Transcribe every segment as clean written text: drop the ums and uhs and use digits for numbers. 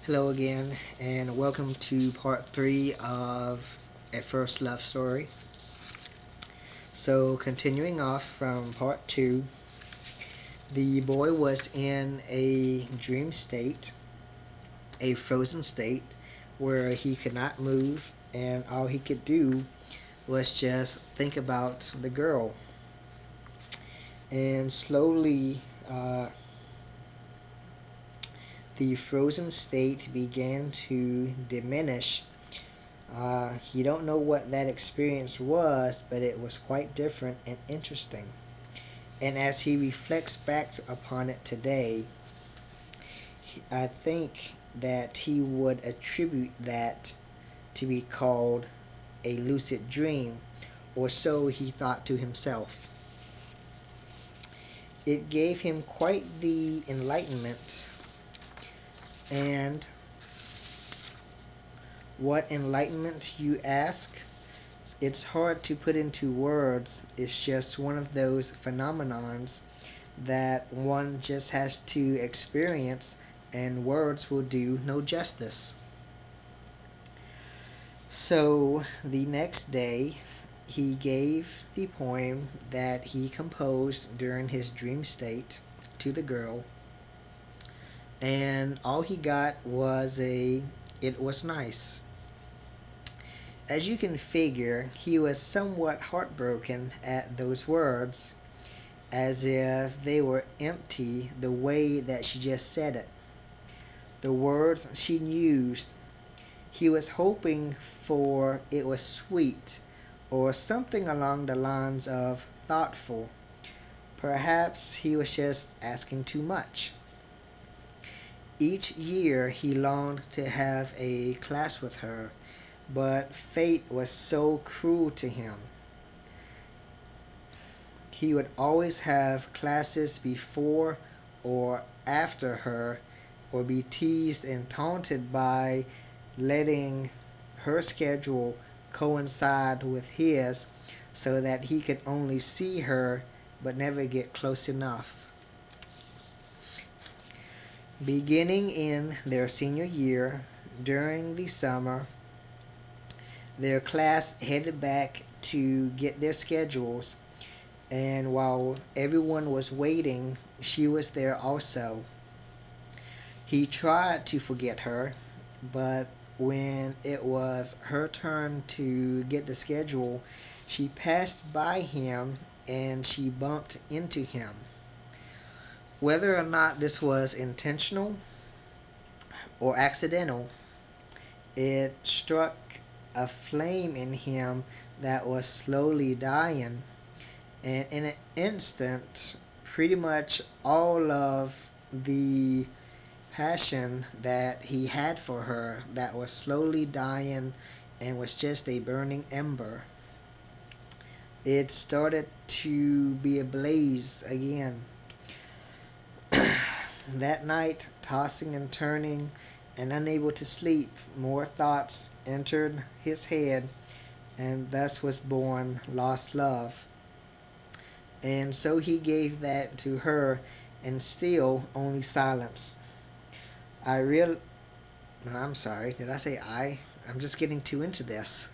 Hello again, and welcome to part 3 of A First Love Story. So, continuing off from part 2, the boy was in a dream state, a frozen state, where he could not move, and all he could do was just think about the girl. And slowly, the frozen state began to diminish. You don't know what that experience was, but it was quite different and interesting. And as he reflects back upon it today, I think that he would attribute that to be called a lucid dream, or so he thought to himself. It gave him quite the enlightenment. And what enlightenment, you ask? It's hard to put into words. It's just one of those phenomenons that one just has to experience, and words will do no justice. So the next day, he gave the poem that he composed during his dream state to the girl, and all he got was "it was nice." As you can figure, he was somewhat heartbroken at those words, as if they were empty the way that she just said it. The words she used, he was hoping for "it was sweet," or something along the lines of thoughtful. Perhaps he was just asking too much. Each year he longed to have a class with her, but fate was so cruel to him. He would always have classes before or after her, or be teased and taunted by letting her schedule coincide with his, so that he could only see her but never get close enough. Beginning in their senior year, during the summer, their class headed back to get their schedules, and while everyone was waiting, she was there also. He tried to forget her, but when it was her turn to get the schedule, she passed by him and she bumped into him. Whether or not this was intentional or accidental, it struck a flame in him that was slowly dying, and in an instant, pretty much all of the passion that he had for her that was slowly dying and was just a burning ember, it started to be ablaze again. That night, tossing and turning and unable to sleep, more thoughts entered his head, and thus was born lost love. And so he gave that to her, and still only silence. No, I'm sorry, did I say I? I'm just getting too into this.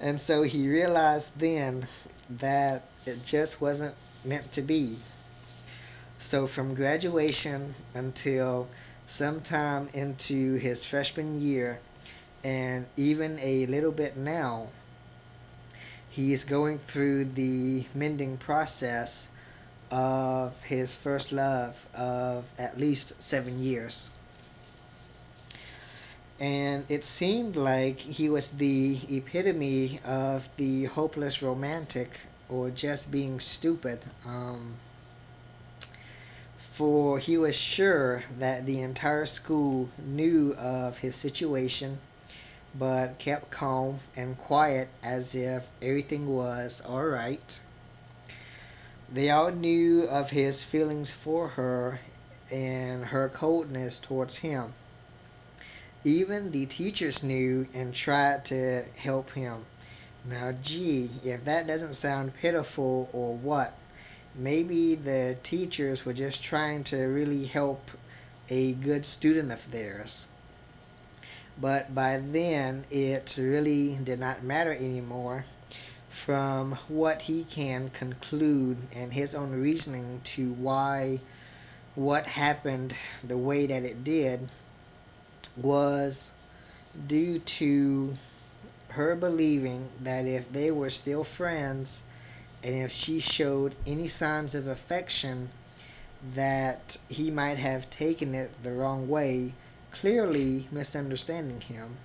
And so he realized then that it just wasn't meant to be. So from graduation until sometime into his freshman year, and even a little bit now, he is going through the mending process of his first love of at least 7 years. And it seemed like he was the epitome of the hopeless romantic, or just being stupid. For he was sure that the entire school knew of his situation, but kept calm and quiet as if everything was alright. They all knew of his feelings for her and her coldness towards him. Even the teachers knew and tried to help him. Now, gee, if that doesn't sound pitiful or what, Maybe the teachers were just trying to really help a good student of theirs. But by then, it really did not matter anymore from what he can conclude and his own reasoning to why what happened the way that it did was due to her believing that if they were still friends and if she showed any signs of affection, that he might have taken it the wrong way, clearly misunderstanding him.